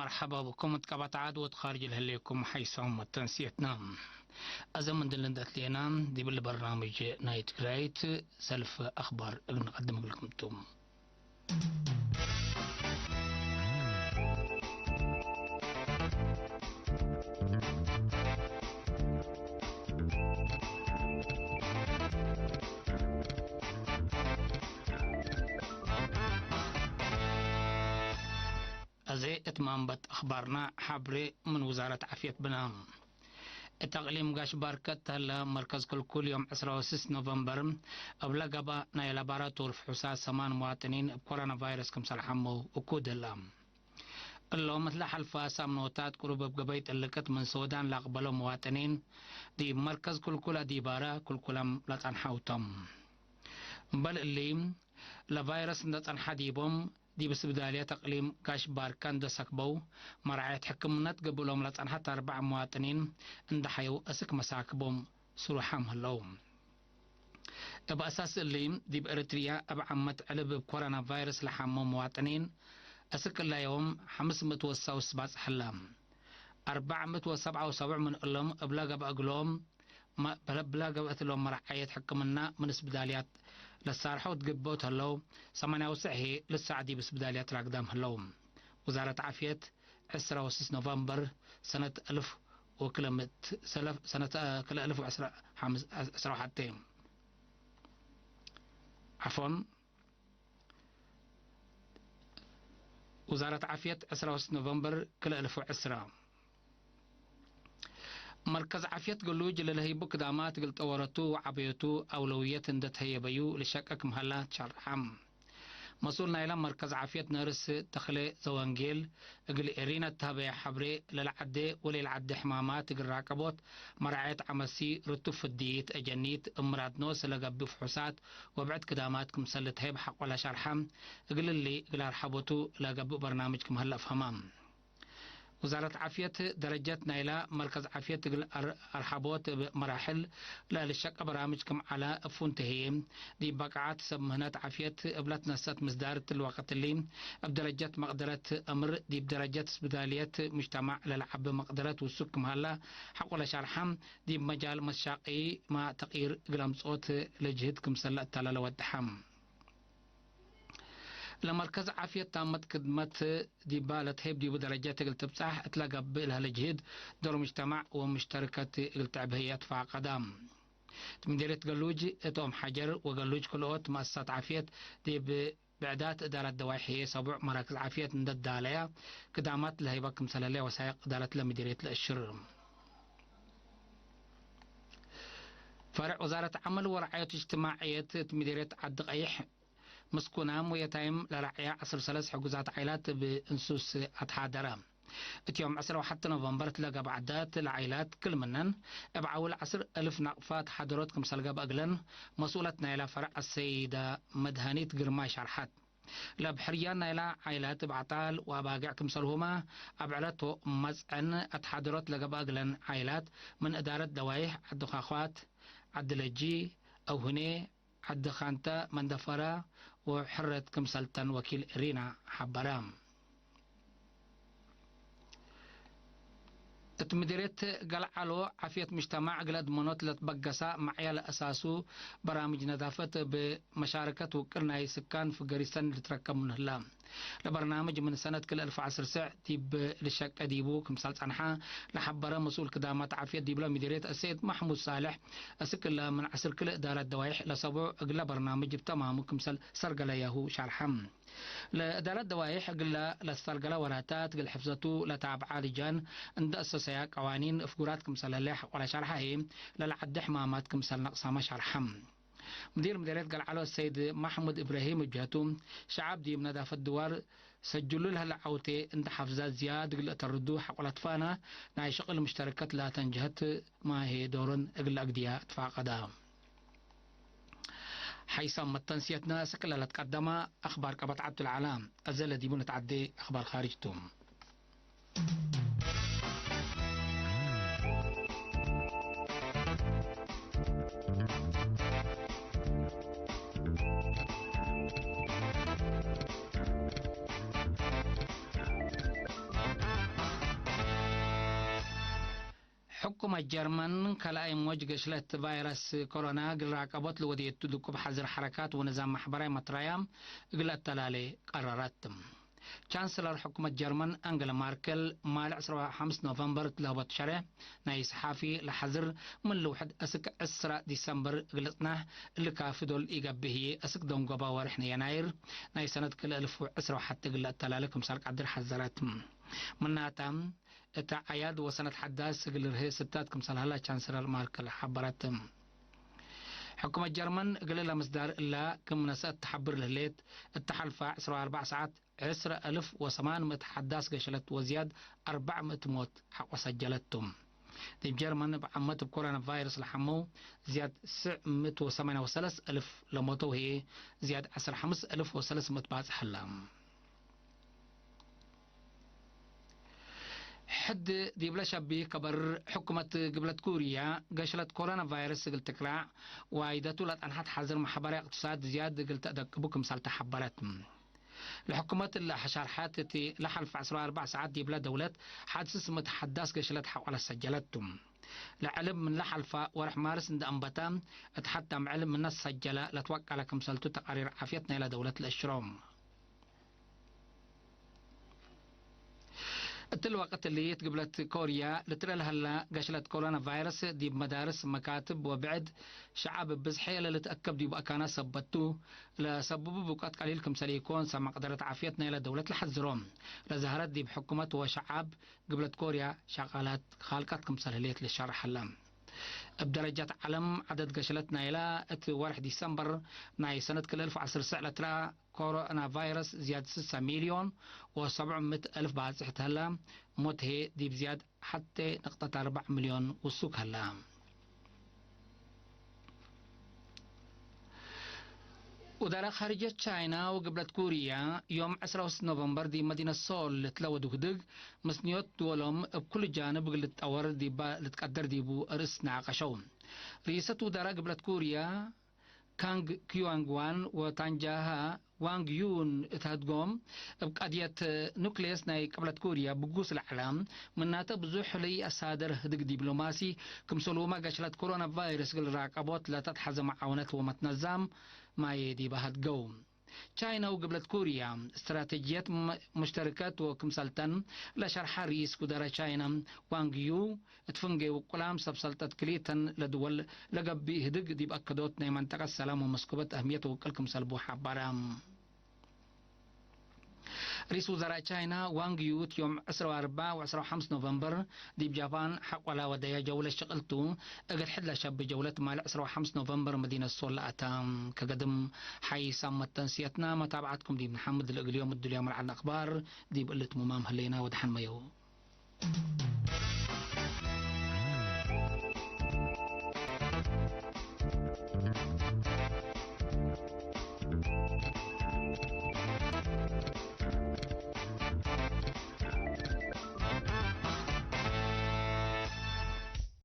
مرحبا بكم تكبت عاد وتخارج لهليكم حيثم التنسيتنا أزمن دلندت لينا دي بالبرنامج نايت جرايت سلف أخبار نقدم لكم توم أزي اتمام بت أخبارنا حبري من وزارة عافية بنام التقليم قاش باركت هلا مركز كل يوم 16 نوفمبر أبلا قبا ناي لاباراتور في حساس 8 مواطنين بكورونا فيروس كم سلحمو وكود اللام اللهم مثل حلفا سامنوتات قرب بقبيت اللكت من سودان لاقبلوا مواطنين دي مركز كل دي بارا كلام لا تنحوتم بل اللي لفيروس نتنحى ديبهم دي بسبدالية تقليم كاش باركان دسكبو مرعاية حكمنات قبلهم لتنحى 4 مواطنين اندحيو اسك مساكبهم سروحام هلوم ابا اساس اللي دي باريتريا ابا عمت علب بكورونا فيروس لحمو مواطنين اسك الله يوم 507 حلام 477 من اللهم ابلاغ باقلوم ما بلا قبت لهم مرعاية حكمنا من سبداليات للصارحة وتقبوت هلو 98 هي للسعدي بسبداليات راقدام هلو وزارة عافية 16 نوفمبر سنة 1000 وكلمة سنة كل 1010 حتى عفوا وزارة عافية 16 نوفمبر كل 1010 مركز عافية قلوج للهيبو كدامات قلت أورتو عبيتو أولوية اندت هيبيو لشكك مهلات شرحم مسؤولنا إلى مركز عافية نرس تخلي زوانجيل قل إرينا تابع حبري للعدي وللعدي حمامات قل راكبوت مرعية عمسي رتف الديت أجنيت امراد نوس لقب بفحوسات وبعد كداماتكم سلت هيب حق ولا شرحم قل اللي قل أرحبوتو لقب برنامجكم هلا فهمام وزارة عافية درجات نايلة مركز عافية أرحبوت مراحل لا للشك برامجكم على فونتهي دي بقعات سمهنات عافية قبلت نسات مصدارة الوقت اللي بدرجات مقدرة أمر دي بدرجات سبدالية مجتمع للعب مقدرة والسك مهلا حق ولا شرحم دي بمجال مشاقي مع تغيير قلم صوت لجهدكم سلة تلال والدحم لمركز عافية تامت خدمة دي بالة هيب دي بدرجات التبصح اتلاقى بلها لجهد دور مجتمع ومشتركة التعبهيات فقدام مديرية قلوج اتوم حجر وقلوج كلوت مؤسسات عافية دي بعدات إدارة دواحية 7 مراكز عافية ندد عليها قدامات لهيبك مسلالية وسائق إدارة لمديرية الشر فرع وزارة عمل ورعاية اجتماعية مديرية عد قيح مسكونام ويتايم لرعاية 13 حجوزات عائلات بانسوس اتحادرة اتيوم 10 وحتى نوفمبر تلقى بعدات العائلات كل منن ابعول 10,000 نقفات حضراتكم سلقى بأقلن مسؤولتنا إلى فرع السيدة مدهانيت قرماي شرحات لبحريانا إلى عائلات بعطال وباقعكم سلهما أبعلته مزعن اتحادرات لقى بأقلن عائلات من إدارة دوايح الدخاخوات عدلجي أو هني حد خانتا مندفرة وحرة كمسلطن وكيل رينا حبرام مديرية قلعلو عافية مجتمع قلد منوت لتبقسا معيال أساسو برامج نظافة بمشاركة وكرناي سكان في قريستان لتركب من هلام لبرنامج من سنة كل 1010 ساعة تيب لشك أديبو كمسالت عنها لحبرا مسؤول كدامات عافية ديبلا مديرية السيد محمود صالح أسكل من عسر كل إدارة دوائح لسبوع أقل برنامج بتمام كمسال سرقل ياهو شرحم لإدارة دوائح أقل لسرقل وراتات قل حفظتو لتابع لجان عند أساسيا قوانين أفقورات كمسال الليح ولا شرحه للعد حمامات كمسال نقصام شرحم مديرية قال على السيد محمود إبراهيم الجهتوم شعب دي من نظافة الدوار سجلوا لها العوتي عند حفظات زياد قل تردو حق الأطفانا ناي شغل المشتركات لا تنجهت ما هي دور قل أقدية تفاقدا حيثم التنسيتنا سكلا لتقدم أخبار كبت عبد العلام أزل ديبون تعدي أخبار خارجتهم حكومة الجرمن كلاي موج قشلت فيروس كورونا قل راقبت لوديت تدكو بحذر حركات ونظام محبري مترايام قلت تلالي قررتم شانسلر حكومة جرمن أنجلا ماركل مال 5 نوفمبر تلهبت شرع ناي صحافي لحذر من لوحد أسك 10 ديسمبر قلتناه اللي كافدول إيقابه أسك دون قبا ورحنا يناير ناي سنة كل 1010 حتى قلت تلالكم سالك عبد الحذراتم مناتام اتا عياد وسنة حداث قل رهي ستاتكم سالهلا شانسلر ماركل حبرتم حكومة جرمن قال لها مصدر إلا كم نسأت تحبر لهليت التحالفة 14 ساعات 10,800 حداث قشلت وزياد 400 موت حق وسجلتهم دي جرمن بعمت بكورونا فيروس لحمو زياد 983,000 لموتوا هي زياد 15,300 باز حلام حد دي بلا شبي كبر حكومة قبلة كوريا قشلت كورونا فيروس قلت تكراع وايدة طولت أنحت حذر محبرة اقتصاد زياد قلت أدك بكم سالت حبرت لحكومة الحشارحات لحلف 14 ساعات دي بلا دولت حادث متحدث قشلت حول سجلتهم لعلم من لحلفة ورح مارس عند أنبتام اتحتم علم من الناس سجلة لتوقع لكم سالتو تقارير عافيتنا إلى دولة الأشروم الوقت اللي قبلت كوريا لترى لها قشلت كورونا فيروس دي بمدارس مكاتب وبعد شعب بزحي اللي تأكد دي بأكانا سبتو لسببوا بقات قليل كم سليكون سمع قدرت عافيتنا إلى دولة الحزروم لزهرت دي بحكومة وشعب قبلت كوريا شغالات خالقات كم سلهليت للشرح اللام بدرجة علم عدد قشلتنا إلى 1 ديسمبر ناي سنة كل 1010 سعلة ترى كورونا فيروس زياد 6 مليون و700 ألف بعد صحت هلا موت هي دي بزياد حتى نقطة 4 مليون وسوق هلا وزارة خارجية تشاينا وقبلت كوريا يوم 10 نوفمبر دي مدينة سول تلو دغدغ مسنيوت دولهم بكل جانب قلت أور دي لتقدر دي بو أرس ناقشون رئيسة وزارة قبلت كوريا كانغ كيوانغ وان وتانجاها وانغ يون اتهدقوم بقضية نوكليس ناي قبلت كوريا بقوس العالم من ناتا بزوح لي أسادر هدق دبلوماسي كم سلوما قشلت كورونا فيروس قل راقبوت لا تتحز معاونات ومتنظم ما يدي بهد قوم تشاينا وقبلت كوريا استراتيجيات مشتركات وكمسلتن لشرح رئيس كدارة تشاينا وانغ يو تفنجي وقلام سبسلتت كليتن لدول لقب هدق دي بأكدوت ناي منطقة السلام ومسكوبة أهمية وكلكم سلبو حبارام رئيس وزراء تشاينا وانغ يو يوم 14 و15 نوفمبر دي بجابان حق ولا ودايا جولة شغلتو اقل حد شاب جولة مال 15 نوفمبر مدينة الصول أتام كقدم حي سامة تنسيتنا متابعتكم دي محمد اليوم الدنيا مع الأخبار دي بقلت ممام هلينا ودحن ميو